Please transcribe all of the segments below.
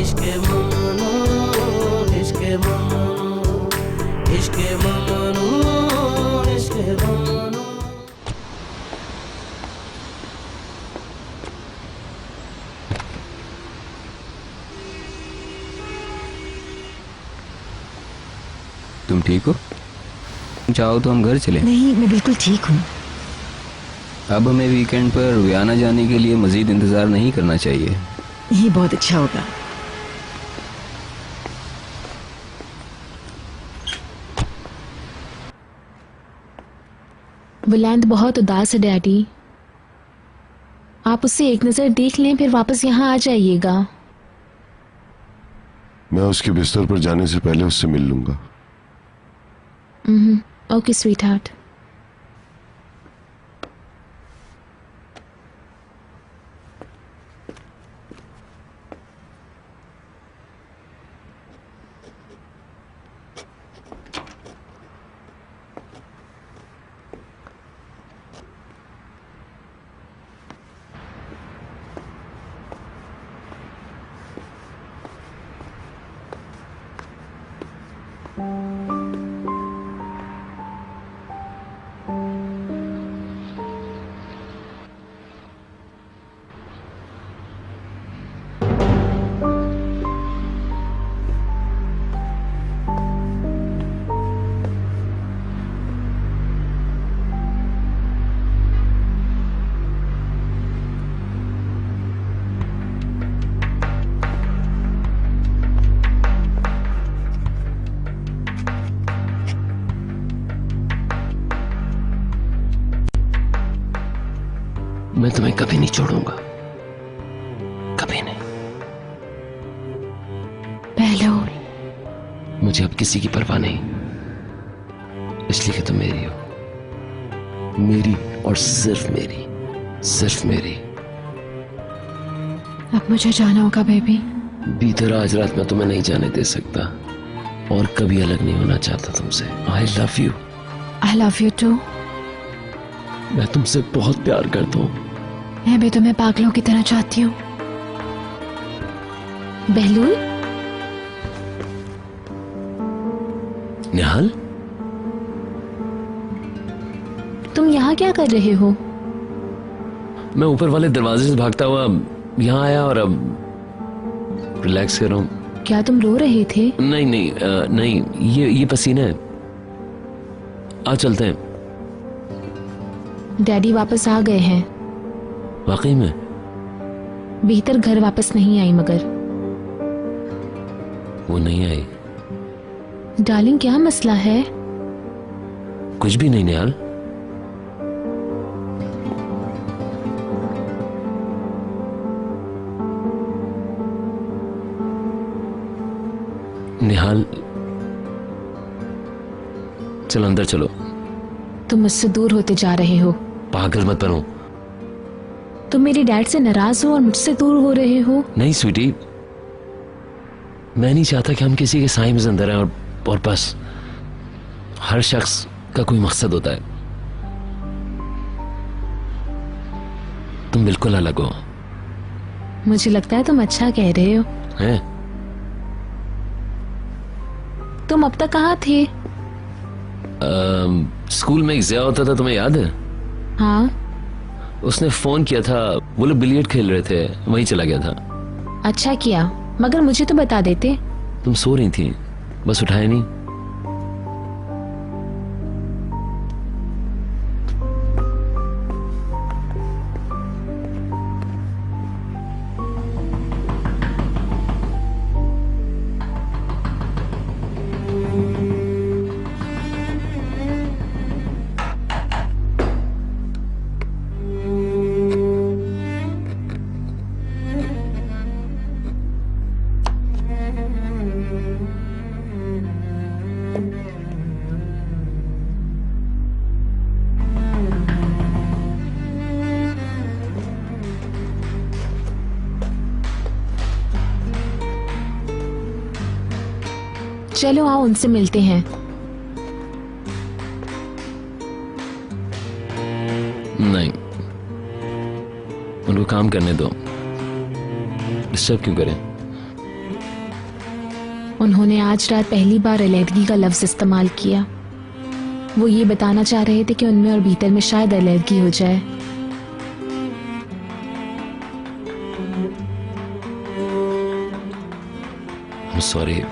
इश्क ममनू, इश्क ममनू, इश्क ममनू, इश्क ममनू। तुम ठीक हो? चाहो तो हम घर चलें। नहीं, मैं बिल्कुल ठीक हूँ। अब हमें वीकेंड पर वियाना जाने के लिए मजीद इंतजार नहीं करना चाहिए। ये बहुत अच्छा होगा। बुलंद बहुत उदास है डैडी। आप उससे एक नजर देख लें, फिर वापस यहाँ आ जाइएगा। मैं उसके बिस्तर पर जाने से पहले उससे मिल लूंगा। Okay sweet heart. मैं तुम्हें कभी नहीं छोड़ूंगा, कभी नहीं। बहलोल, मुझे अब किसी की परवाह नहीं, इसलिए कि तुम मेरी हो, मेरी और सिर्फ मेरी, सिर्फ मेरी। अब मुझे जाना होगा बेबी। बीते आज रात मैं तुम्हें नहीं जाने दे सकता और कभी अलग नहीं होना चाहता तुमसे। I love you. I love you too. मैं तुमसे बहुत प्यार करता हूँ। मैं भी तुम्हें पागलों की तरह चाहती हूँ। बहलूल, निहाल, तुम यहाँ क्या कर रहे हो? मैं ऊपर वाले दरवाजे से भागता हुआ यहाँ आया और अब रिलैक्स कर रहा हूँ। क्या तुम रो रहे थे? नहीं नहीं नहीं, ये पसीना है। आज चलते हैं। डैडी वापस आ गए हैं। वाकई में? भीतर घर वापस नहीं आई मगर। वो नहीं आई? डार्लिंग, क्या मसला है? कुछ भी नहीं निहाल। निहाल, चलो अंदर चलो। तुम मुझसे दूर होते जा रहे हो। पागल मत बनो। तुम मेरे डैड से नाराज हो और मुझसे दूर हो रहे हो। नहीं स्वीटी, मैं नहीं चाहता कि हम किसी के साए में जिंदा रहें और बस। हर शख्स का कोई मकसद होता है। तुम बिल्कुल अलग हो। मुझे लगता है तुम अच्छा कह रहे हो। हैं? तुम अब तक कहाँ थे? स्कूल में एक ज़िया होता था, तुम्हें याद है? हाँ। उसने फोन किया था, वो लोग बिलियर्ड खेल रहे थे, वहीं चला गया था। अच्छा किया, मगर मुझे तो बता देते। तुम सो रही थी, बस उठाया नहीं। चलो आओ उनसे मिलते हैं। नहीं, उनको काम करने दो, डिस्टर्ब क्यों करें? उन्होंने आज रात पहली बार अलैदगी का लफ्ज इस्तेमाल किया। वो ये बताना चाह रहे थे कि उनमें और भीतर में शायद अलैदगी हो जाए। I'm sorry.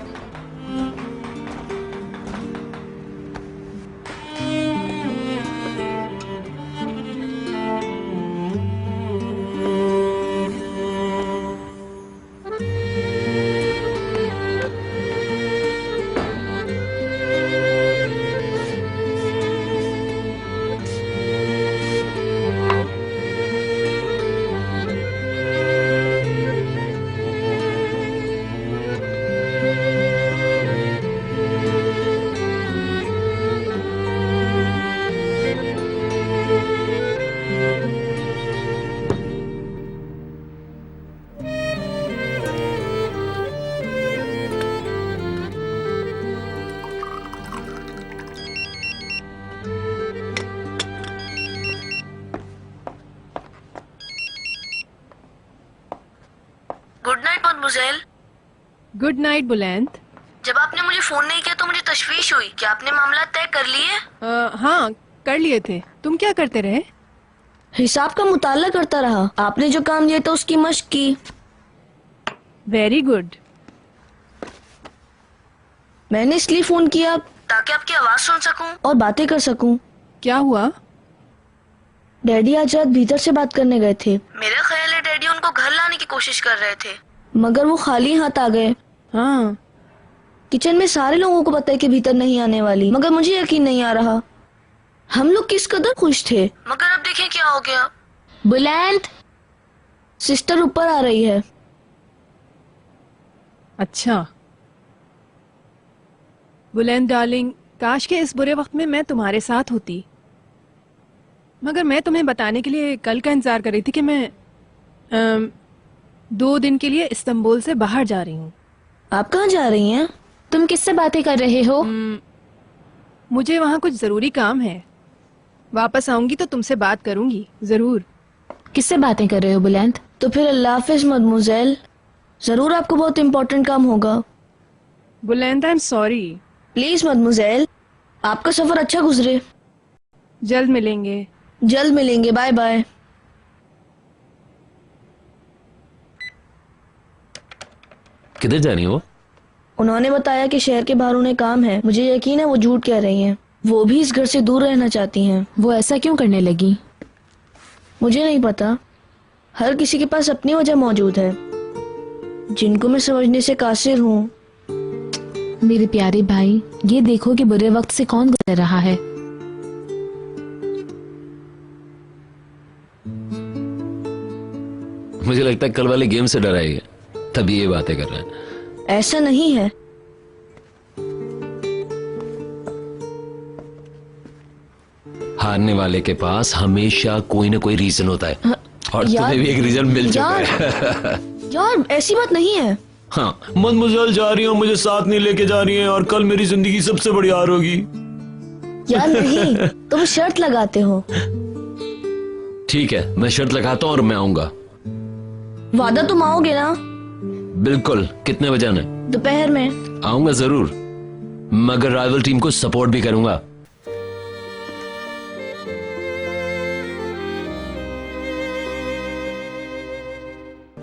Good night mademoiselle. Good night Buland. जब आपने मुझे फोन नहीं किया तो मुझे तशवीश हुई। क्या आपने मामला तय कर लिए? हाँ कर लिए थे। तुम क्या करते रहे? हिसाब का मुताला करता रहा। आपने जो काम दिया था उसकी मश्क की। Very good. मैंने इसलिए फोन किया ताकि आपकी आवाज सुन सकूं और बातें कर सकूं। क्या हुआ? डैडी आज रात भीतर से बात करने गए थे। मेरा ख्याल है डैडी उनको घर लाने की कोशिश कर रहे थे, मगर वो खाली हाथ आ गए। हाँ। किचन में सारे लोगों को पता है कि भीतर नहीं आने वाली, मगर मुझे यकीन नहीं आ रहा। हम लोग किस कदर खुश थे, मगर अब देखें क्या हो गया। बुलंद, सिस्टर ऊपर आ रही है। अच्छा बुलंद डार्लिंग, काश के इस बुरे वक्त में मैं तुम्हारे साथ होती, मगर मैं तुम्हें बताने के लिए कल का इंतजार कर रही थी कि मैं 2 दिन के लिए इस्तांबुल से बाहर जा रही हूँ। आप कहाँ जा रही हैं? तुम किससे बातें कर रहे हो? मुझे वहाँ कुछ जरूरी काम है। वापस आऊंगी तो तुमसे बात करूंगी जरूर। किससे बातें कर रहे हो बुलंद? तो फिर अल्लाह हाफिज मदमुज़ेल। जरूर आपको बहुत इम्पोर्टेंट काम होगा। बुलंद I am sorry. Please mademoiselle, आपका सफर अच्छा गुजरे। जल्द मिलेंगे। जल्द मिलेंगे। Bye bye. किधर जा रही हो? उन्होंने बताया कि शहर के बाहर उन्हें काम है। मुझे यकीन है वो झूठ कह रही हैं। वो भी इस घर से दूर रहना चाहती हैं। वो ऐसा क्यों करने लगी? मुझे नहीं पता। हर किसी के पास अपनी वजह मौजूद है, जिनको मैं समझने से कासिर हूँ। मेरे प्यारे भाई, ये देखो कि बुरे वक्त से कौन गुजर रहा है। मुझे लगता है कल वाले गेम से डरा ही है, तभी ये बातें कर रहे हैं। ऐसा नहीं है। हारने वाले के पास हमेशा कोई ना कोई रीजन होता है, और तुम्हें भी एक रीजन मिल चुका है। यार ऐसी बात नहीं है। हाँ, मदमुज़ेल जा रही हो, मुझे साथ नहीं लेके जा रही है, और कल मेरी जिंदगी सबसे बड़ी हार होगी। यार नहीं, तुम शर्त लगाते हो। ठीक है, मैं शर्त लगाता हूँ और मैं आऊंगा। वादा तुम आओगे ना? बिल्कुल। कितने बजे आना? दोपहर में। आऊंगा जरूर, मगर राइवल टीम को सपोर्ट भी करूंगा।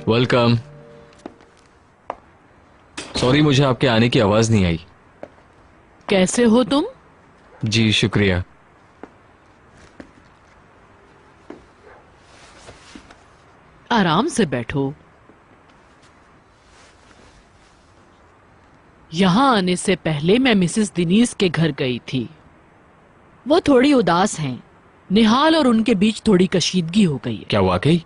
वेलकम। सॉरी, मुझे आपके आने की आवाज नहीं आई। कैसे हो तुम? जी शुक्रिया। आराम से बैठो। यहाँ आने से पहले मैं मिसेस दिनीज के घर गई थी। वो थोड़ी उदास हैं। निहाल और उनके बीच थोड़ी कशीदगी हो गई है। क्या वाकई?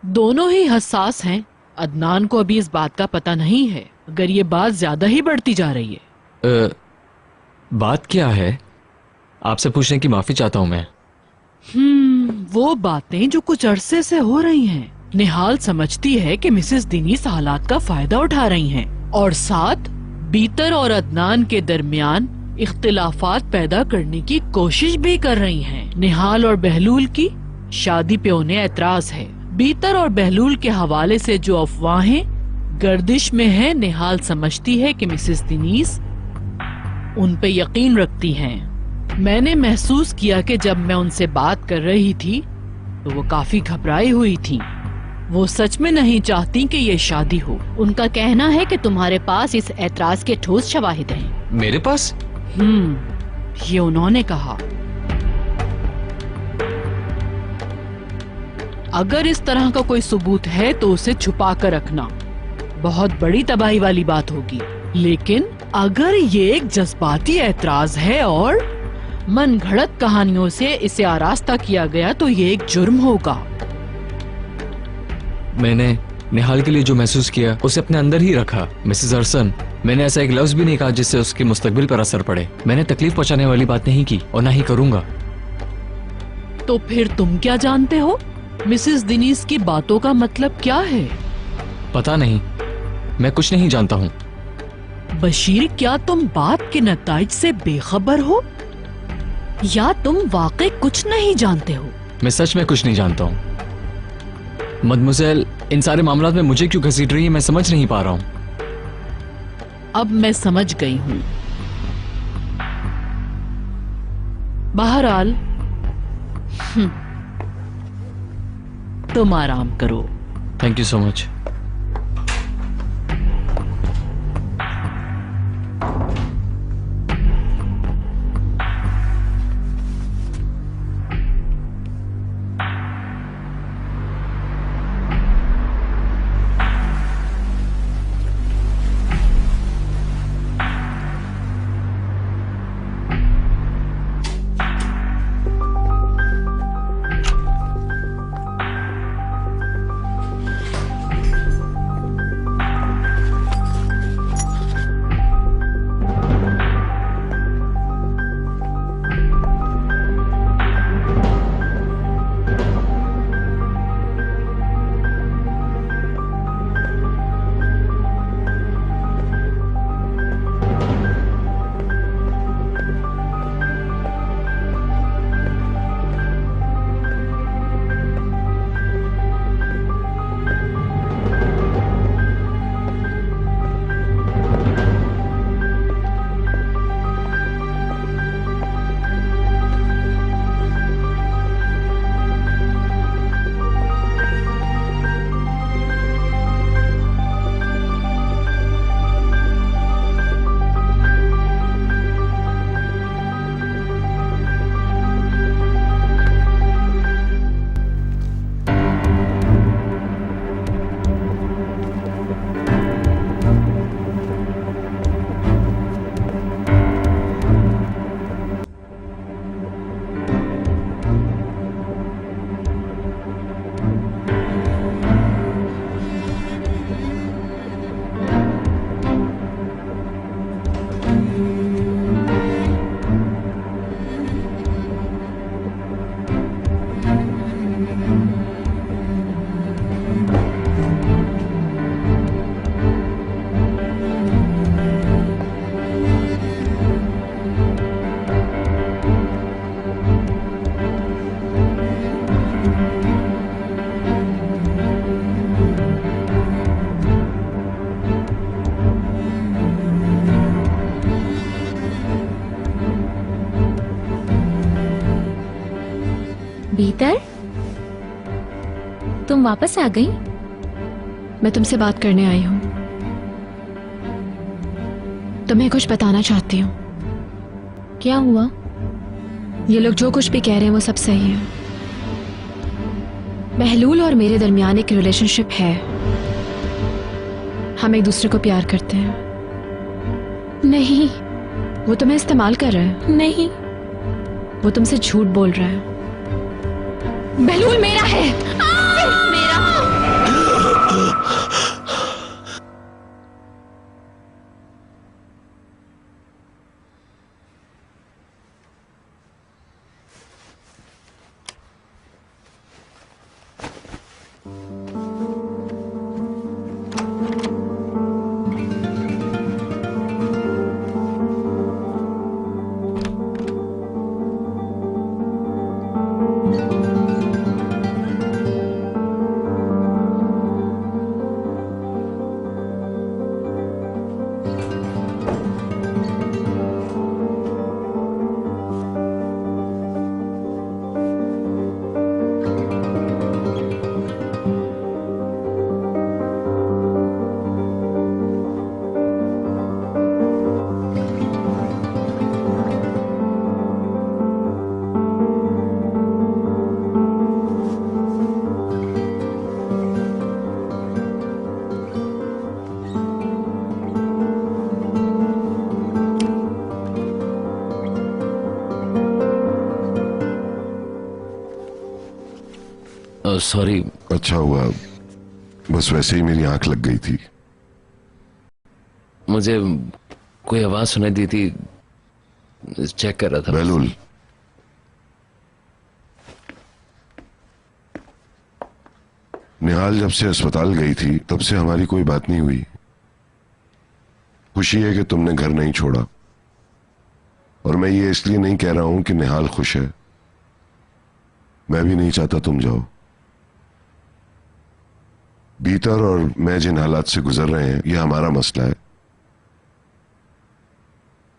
दोनों ही हसास हैं। अदनान को अभी इस बात का पता नहीं है, मगर ये बात ज्यादा ही बढ़ती जा रही है। बात क्या है? आपसे पूछने की माफी चाहता हूँ मैं। वो बातें जो कुछ अरसे से हो रही हैं। निहाल समझती है कि मिसेस दिनीज हालात का फायदा उठा रही हैं, और साथ बीतर और अदनान के दरमियान इख्तिलाफात पैदा करने की कोशिश भी कर रही हैं। निहाल और बहलूल की शादी पे उन्हें एतराज है। बीतर और बहलूल के हवाले से जो अफवाहें गर्दिश में है। निहाल समझती है कि मिसेस दिनीस उन पे यकीन रखती हैं। मैंने महसूस किया कि जब मैं उनसे बात कर रही थी तो वो काफी घबराई हुई थी। वो सच में नहीं चाहती कि ये शादी हो। उनका कहना है कि तुम्हारे पास इस ऐतराज के ठोस शवाहिद हैं। मेरे पास? ये उन्होंने कहा। अगर इस तरह का कोई सबूत है तो उसे छुपा कर रखना। बहुत बड़ी तबाही वाली बात होगी। लेकिन अगर ये एक जज्बाती ऐतराज है और मन घड़त कहानियों से इसे आरास्ता किया गया तो ये एक जुर्म होगा। मैंने निहाल के लिए जो महसूस किया उसे अपने अंदर ही रखा। मिसेस अरसन, मैंने ऐसा एक लफ्ज भी नहीं कहा जिससे उसके मुस्तकबिल पर असर पड़े। मैंने तकलीफ पहुंचाने वाली बात नहीं की और ना ही करूंगा। तो फिर तुम क्या जानते हो? मिसेस दिनीस की बातों का मतलब क्या है? पता नहीं, मैं कुछ नहीं जानता हूँ। बशीर, क्या तुम बात के नताइज से बेखबर हो या तुम वाकई कुछ नहीं जानते हो? मैं सच में कुछ नहीं जानता हूँ। मदमुज़ेल, इन सारे मामलों में मुझे क्यों घसीट रही है मैं समझ नहीं पा रहा हूँ। अब मैं समझ गई हूँ। बहरहाल तुम आराम करो। Thank you so much. भीतर, तुम वापस आ गई? मैं तुमसे बात करने आई हूं। तुम्हें कुछ बताना चाहती हूँ। क्या हुआ? ये लोग जो कुछ भी कह रहे हैं वो सब सही है। बहलूल और मेरे दरमियान एक रिलेशनशिप है। हम एक दूसरे को प्यार करते हैं। नहीं, वो तुम्हें इस्तेमाल कर रहा है। नहीं, वो तुमसे झूठ बोल रहा है। बहलूल मेरा है, सिर्फ मेरा। सॉरी। अच्छा हुआ, बस वैसे ही मेरी आंख लग गई थी। मुझे कोई आवाज सुनाई दी थी, चेक कर रहा था। बहलूल, निहाल जब से अस्पताल गई थी तब से हमारी कोई बात नहीं हुई। खुशी है कि तुमने घर नहीं छोड़ा, और मैं ये इसलिए नहीं कह रहा हूं कि निहाल खुश है। मैं भी नहीं चाहता तुम जाओ। बीतर और मैं जिन हालात से गुजर रहे हैं, यह हमारा मसला है।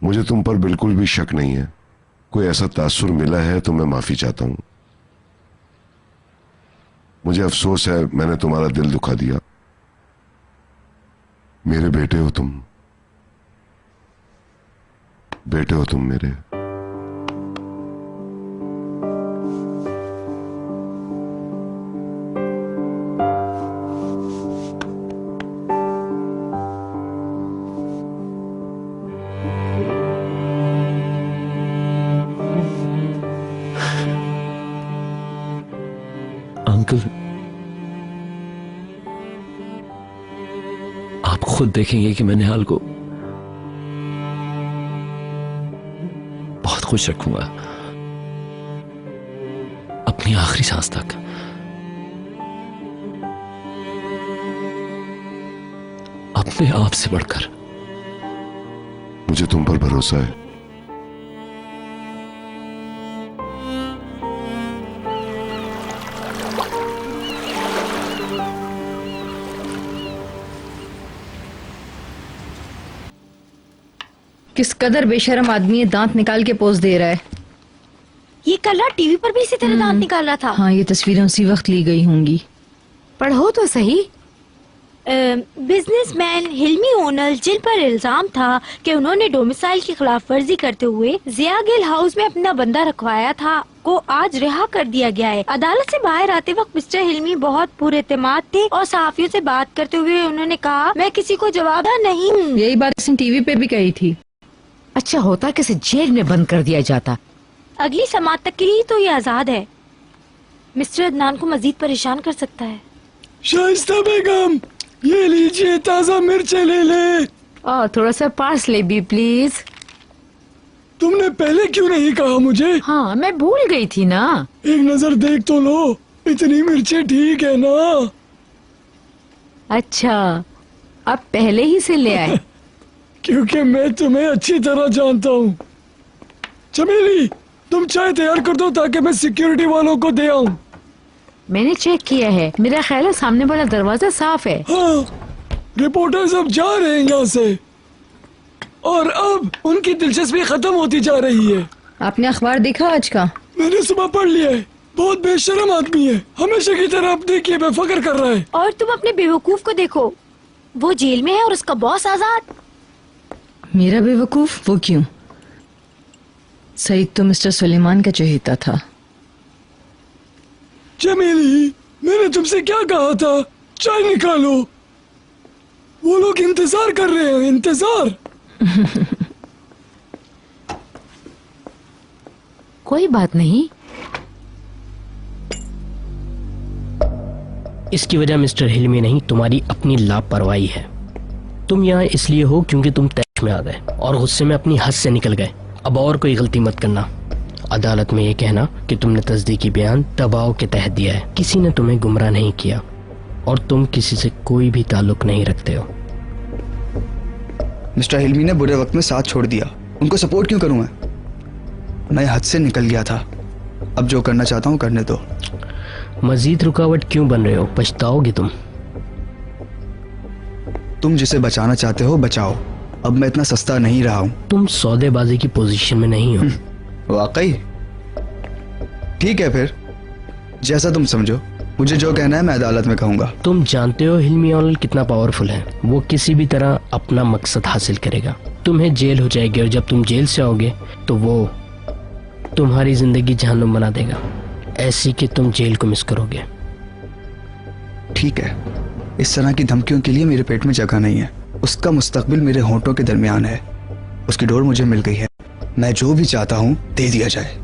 मुझे तुम पर बिल्कुल भी शक नहीं है। कोई ऐसा तासुर मिला है तो मैं माफी चाहता हूं। मुझे अफसोस है मैंने तुम्हारा दिल दुखा दिया। मेरे बेटे हो तुम, बेटे हो तुम मेरे। अंकल, आप खुद देखेंगे कि मैं निहाल को बहुत खुश रखूंगा अपनी आखिरी सांस तक। अपने आप से बढ़कर। मुझे तुम पर भरोसा है। किस कदर बेशरम आदमी है, दांत निकाल के पोज दे रहा है। ये कल रात टीवी पर भी इसी तरह दांत निकाल रहा था। हाँ, ये तस्वीरें उसी वक्त ली गई होंगी। पढ़ो तो सही। बिजनेसमैन हिल्मी ओनल, जिन पर इल्जाम था कि उन्होंने डोमिसाइल की खिलाफ वर्जी करते हुए जिया गिल हाउस में अपना बंदा रखवाया था, को आज रिहा कर दिया गया है। अदालत से बाहर आते वक्त मिस्टर हिल्मी बहुत पुरएतमाद थे और सहाफियों से बात करते हुए उन्होंने कहा, मैं किसी को जवाब नहीं हूँ। यही बात इसने टीवी पे भी कही थी। अच्छा होता कि इसे जेल में बंद कर दिया जाता। अगली समाअत तक के लिए तो ये आजाद है। मिस्टर अदनान को मजीद परेशान कर सकता है। शाइस्ता बेगम, ये लीजिए, ताजा मिर्चें ले ले। थोड़ा सा पार्सले भी प्लीज। तुमने पहले क्यों नहीं कहा मुझे? हाँ, मैं भूल गई थी ना। एक नजर देख तो लो, इतनी मिर्चें ठीक है ना? अच्छा, अब पहले ही से ले आए। क्योंकि मैं तुम्हें अच्छी तरह जानता हूँ। चमेली, तुम चाय तैयार कर दो ताकि मैं सिक्योरिटी वालों को दे आऊँ। मैंने चेक किया है, मेरा ख्याल है सामने वाला दरवाजा साफ है। हाँ, रिपोर्टर्स अब जा रहे हैं यहाँ से और अब उनकी दिलचस्पी खत्म होती जा रही है। आपने अखबार देखा आज का? मैंने सुबह पढ़ लिया है। बहुत बेशरम आदमी है, हमेशा की तरह अपने किए बेफिक्र कर रहा है। और तुम अपने बेवकूफ को देखो, वो जेल में है और उसका बॉस आजाद। मेरा बेवकूफ? वो क्यों? सईद तो मिस्टर सुलेमान का चहेता था। चमेली, मैंने तुमसे क्या कहा था? चाय निकालो, वो लोग इंतजार कर रहे हैं। इंतजार। कोई बात नहीं। इसकी वजह मिस्टर हिल्मी नहीं, तुम्हारी अपनी लापरवाही है। तुम यहाँ इसलिए हो क्योंकि तुम तैश में आ गए और गुस्से में अपनी हद से निकल गए। अब और कोई गलती मत करना। अदालत में ये कहना कि तुमने तस्दीकी बयान दबाव के तहत दिया है। किसी ने तुम्हें गुमराह नहीं किया और तुम किसी से कोई भी ताल्लुक नहीं रखते हो। मिस्टर हिल्मी ने बुरे वक्त में साथ छोड़ दिया, उनको सपोर्ट क्यों करूं मैं हद से निकल गया था। अब जो करना चाहता हूं करने दो। मजीद रुकावट क्यों बन रहे हो? पछताओगे तुम जिसे बचाना चाहते हो बचाओ। अब मैं इतना सस्ता नहीं रहा हूं। तुम सौदेबाजी की पोजीशन में नहीं हो। वाकई? ठीक है फिर, जैसा तुम समझो। मुझे जो कहना है मैं अदालत में कहूंगा। तुम जानते हो हिल्मी ओनल कितना पावरफुल है। वो किसी भी तरह अपना मकसद हासिल करेगा। तुम्हें जेल हो जाएगी और जब तुम जेल से आओगे तो वो तुम्हारी जिंदगी जहन्नुम बना देगा, ऐसी कि तुम जेल को मिस करोगे। ठीक है, इस तरह की धमकियों के लिए मेरे पेट में जगह नहीं है। उसका मुस्तकबिल मेरे होंठों के दरमियान है। उसकी डोर मुझे मिल गई है। मैं जो भी चाहता हूं दे दिया जाए।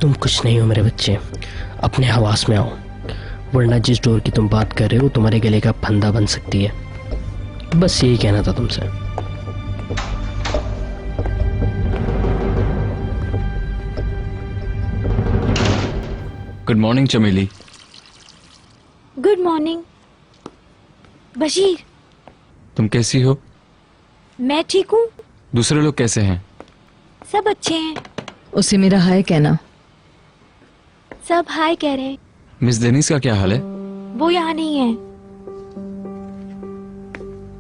तुम कुछ नहीं हो मेरे बच्चे, अपने हवास में आओ, वरना जिस डोर की तुम बात कर रहे हो तुम्हारे गले का फंदा बन सकती है। बस यही कहना था तुमसे। गुड मॉर्निंग चमेली। Good morning Bashir. तुम कैसी हो? मैं ठीक हूँ। दूसरे लोग कैसे हैं? सब अच्छे हैं। उसे मेरा हाय कहना। सब हाय कह रहे हैं। मिस डेनिस का क्या हाल है? वो यहाँ नहीं है।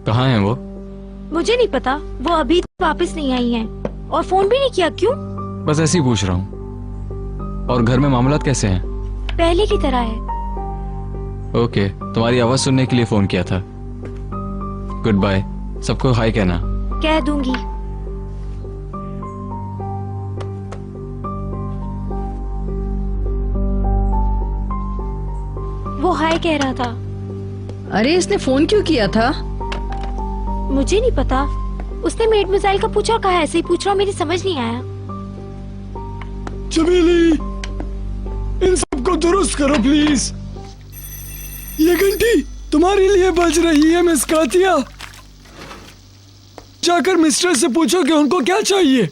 कहाँ हैं वो? मुझे नहीं पता, वो अभी तक वापस नहीं आई हैं और फोन भी नहीं किया। क्यों? बस ऐसे ही पूछ रहा हूँ। और घर में मामलात कैसे हैं? पहले की तरह है। ओके, तुम्हारी आवाज सुनने के लिए फोन किया था। गुड बाय, सबको हाय कहना। कह दूंगी। वो हाय कह रहा था। अरे इसने फोन क्यों किया था? मुझे नहीं पता, उसने मेड मिसाइल का पूछा, कहा ऐसे ही पूछ रहा हूँ, मेरी समझ नहीं आया। चमेली, इन सबको दुरुस्त करो प्लीज। ये घंटी तुम्हारे लिए बज रही है मिस कातिया। जाकर मिस्टर से पूछो कि उनको क्या चाहिए।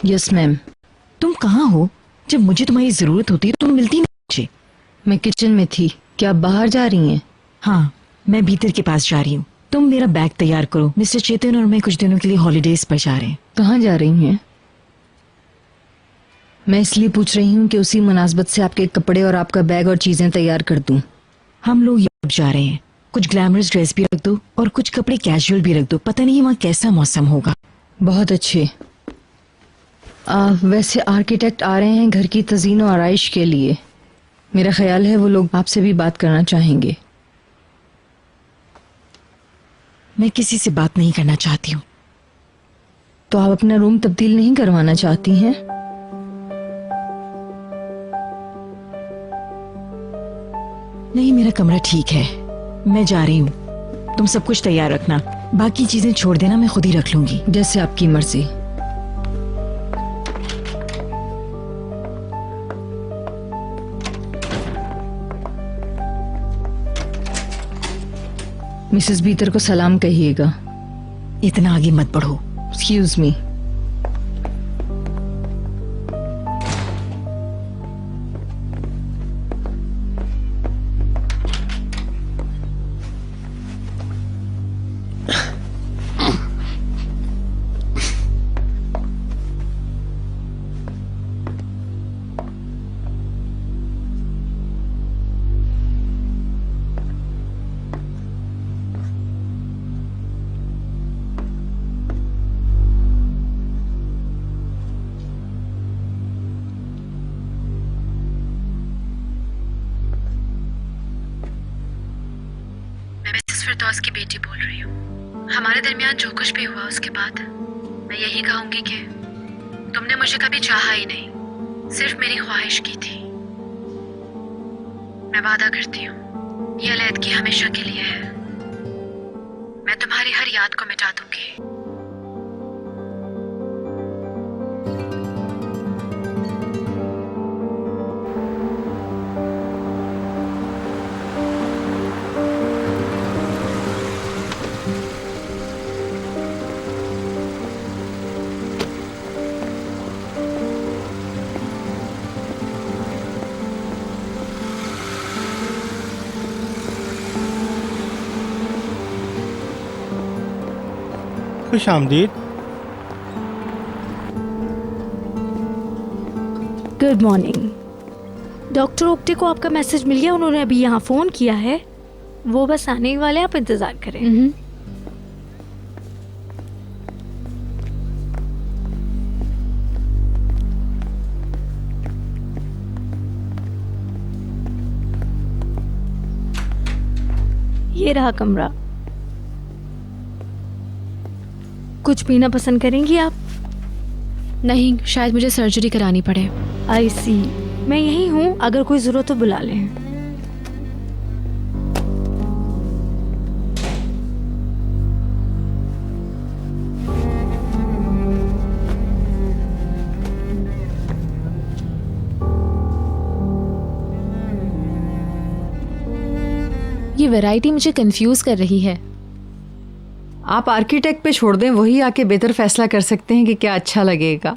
Yes ma'am. तुम कहाँ हो? जब मुझे तुम्हारी जरूरत होती है तुम मिलती नहीं मुझे। मैं किचन में थी। क्या आप बाहर जा रही हैं? हाँ, मैं भीतर के पास जा रही हूँ। तुम मेरा बैग तैयार करो, मिस्टर चेतन और मैं कुछ दिनों के लिए हॉलीडेज पर जा रहे हैं। कहाँ जा रही हैं? मैं इसलिए पूछ रही हूँ कि उसी मुनासबत से आपके कपड़े और आपका बैग और चीजें तैयार कर दूं। हम लोग यूरोप जा रहे हैं। कुछ ग्लैमरस ड्रेस भी रख दो और कुछ कपड़े कैजुअल भी रख दो। पता नहीं वहाँ कैसा मौसम होगा। बहुत अच्छे। वैसे आर्किटेक्ट आ रहे हैं घर की तज़ीन और आराइश के लिए। मेरा ख्याल है वो लोग आपसे भी बात करना चाहेंगे। मैं किसी से बात नहीं करना चाहती हूँ। तो आप अपना रूम तब्दील नहीं करवाना चाहती हैं? नहीं, मेरा कमरा ठीक है। मैं जा रही हूँ, तुम सब कुछ तैयार रखना, बाकी चीजें छोड़ देना, मैं खुद ही रख लूंगी। जैसे आपकी मर्जी। मिसेस बीतर को सलाम कहिएगा। इतना आगे मत बढ़ो। Excuse me. फिरदौस की बेटी बोल रही हूँ। हमारे दरमियान जो कुछ भी हुआ उसके बाद मैं यही कहूंगी कि तुमने मुझे कभी चाहा ही नहीं, सिर्फ मेरी ख्वाहिश की थी। मैं वादा करती हूँ ये अलहदगी हमेशा के लिए है। मैं तुम्हारी हर याद को मिटा दूंगी। खुश आमदीद। Good morning. डॉक्टर ओप्टे को आपका मैसेज मिल गया, उन्होंने अभी यहाँ फोन किया है, वो बस आने ही वाले, आप इंतजार करें। ये रहा कमरा। कुछ पीना पसंद करेंगी आप? नहीं, शायद मुझे सर्जरी करानी पड़े। आई सी, मैं यही हूँ, अगर कोई जरूरत तो बुला लें। ये वैरायटी मुझे कंफ्यूज कर रही है। आप आर्किटेक्ट पे छोड़ दें, वही आके बेहतर फैसला कर सकते हैं कि क्या अच्छा लगेगा।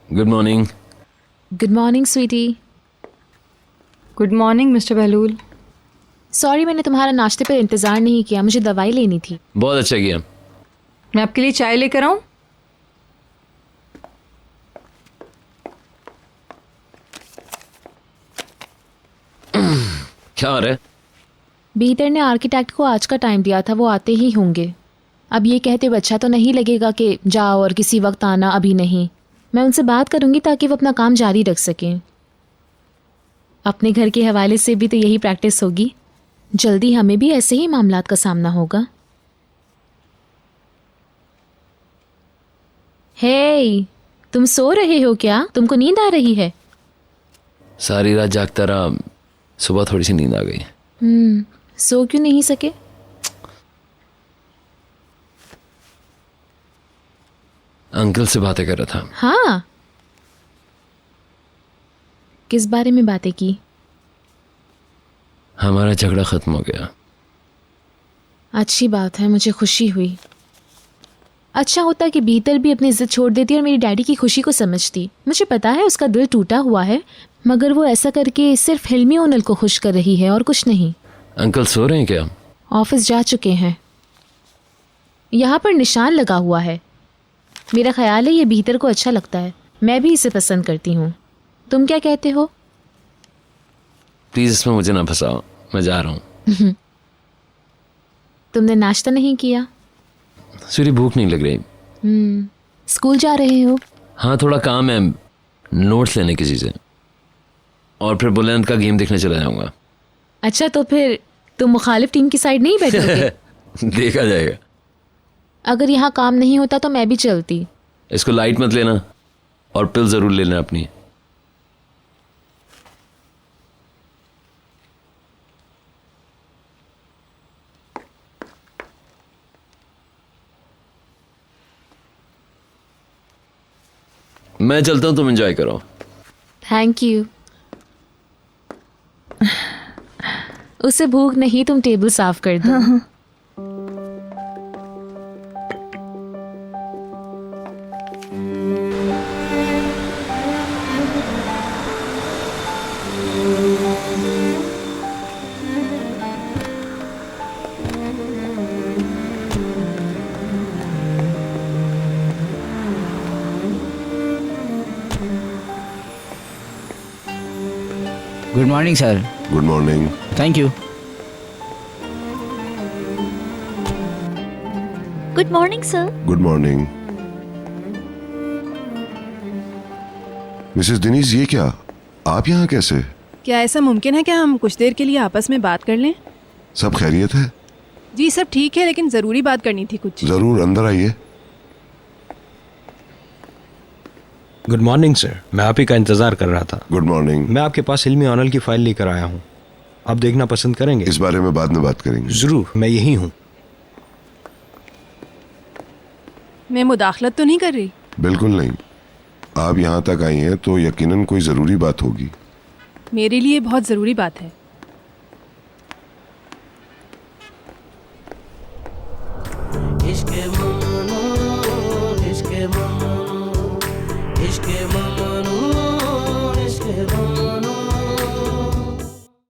Good morning. Good morning sweetie. Good morning mister Bahlool. Sorry मैंने तुम्हारा नाश्ते पर इंतजार नहीं किया, मुझे दवाई लेनी थी। बहुत अच्छा किया। मैं आपके लिए चाय लेकर आऊं? क्या हो रहा है? बीतर ने आर्किटेक्ट को आज का टाइम दिया था, वो आते ही होंगे। अब ये कहते हुए अच्छा तो नहीं लगेगा कि जाओ और किसी वक्त आना, अभी नहीं। मैं उनसे बात करूंगी ताकि वो अपना काम जारी रख सकें। अपने घर के हवाले से भी तो यही प्रैक्टिस होगी। जल्दी हमें भी ऐसे ही मामलात का सामना होगा। हे, तुम सो रहे हो क्या? तुमको नींद आ रही है? सारी रात जागता रहा, सुबह थोड़ी सी नींद आ गई। सो क्यों नहीं सके? अंकल से बातें कर रहा था। हाँ, किस बारे में बातें की? हमारा झगड़ा खत्म हो गया। अच्छी बात है, मुझे खुशी हुई। अच्छा होता कि भीतर भी अपनी इज्जत छोड़ देती और मेरी डैडी की खुशी को समझती। मुझे पता है उसका दिल टूटा हुआ है, मगर वो ऐसा करके सिर्फ हिल्मी ओनल को खुश कर रही है और कुछ नहीं। अंकल सो रहे हैं क्या? ऑफिस जा चुके हैं। यहाँ पर निशान लगा हुआ है। मेरा ख्याल है ये भीतर को अच्छा लगता है। मैं भी इसे पसंद करती हूँ। तुम क्या कहते हो? प्लीज इसमें मुझे ना फंसाओ, मैं जा रहा हूँ। तुमने नाश्ता नहीं किया? सूरी भूख नहीं लग रही। स्कूल जा रहे हो? हाँ, थोड़ा काम है, नोट्स लेने की चीजें, और फिर बुलंद का गेम देखने चला जाऊंगा। अच्छा, तो फिर तुम मुखालिफ टीम की साइड नहीं बैठोगे? देखा जाएगा। अगर यहाँ काम नहीं होता तो मैं भी चलती। इसको लाइट मत लेना और पिल जरूर लेना अपनी। मैं चलता हूं, तुम एंजॉय करो। Thank you. उसे भूख नहीं, तुम टेबल साफ कर दो। Good morning sir. Good morning. Thank you. Good morning sir. Good morning. Mrs Diniz, ये क्या, आप यहाँ कैसे? क्या ऐसा मुमकिन है कि हम कुछ देर के लिए आपस में बात कर लें? सब खैरियत है? जी सब ठीक है, लेकिन ज़रूरी बात करनी थी कुछ। जरूर, अंदर आइए। गुड मॉर्निंग सर, मैं आप ही का इंतजार कर रहा था। Good morning. मैं आपके पास हिल्मी ओनल की फाइल लेकर आया हूँ, आप देखना पसंद करेंगे? इस बारे में बाद में बात करेंगे। जरूर, मैं यही हूँ। मैं मुदाखलत तो नहीं कर रही? बिल्कुल नहीं। आप यहाँ तक आई हैं तो यकीनन कोई जरूरी बात होगी। मेरे लिए बहुत ज़रूरी बात है। इश्क़ ममनू, इश्क़ ममनू, इश्क़ ममनू।